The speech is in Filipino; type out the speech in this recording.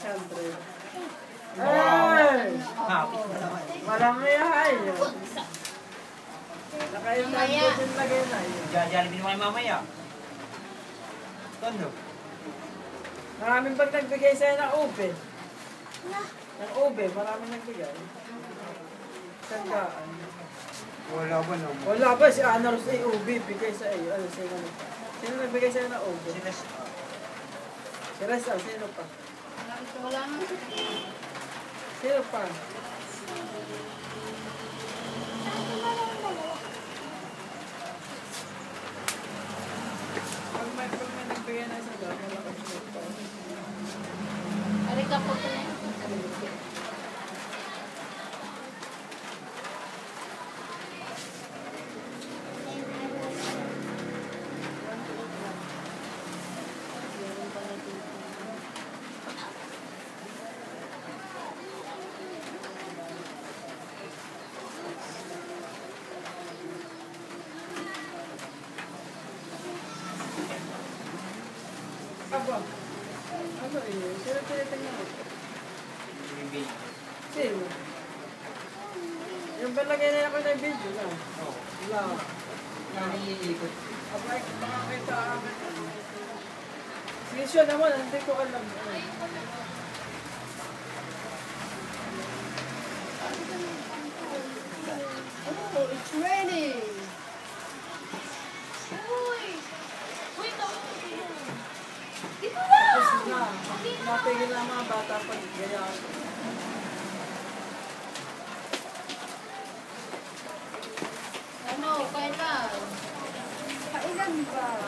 600. Ay! Marami ay. Nakailan ko din lagay na yun. Jollibee mo kay mamaya. Tondo. Maraming pag nagbigay sa'yo ng ube. Ng ube, maraming nagbigay. Sandaan. Wala ba naman? Wala ba si Ana Rose ay ube, bigay sa iyo. Ano, sino nagbigay sa'yo ng ube? Si Reza, sino pa? Wala nga. Sino pa? Pag may nagbigay na isa doon, wala ko sino pa. Ari ka po ito na. Aba, ano yun? Sino tinitingnan mo? Sino? Yung balagay na ako ng video na. Wala. Naiikot. Abay, baka kita amin. Sige siya naman, hindi ko alam. Oh, it's ready. Tapos na, napigil na mga bata pag gaya. Ano, kailan? Kailan ba?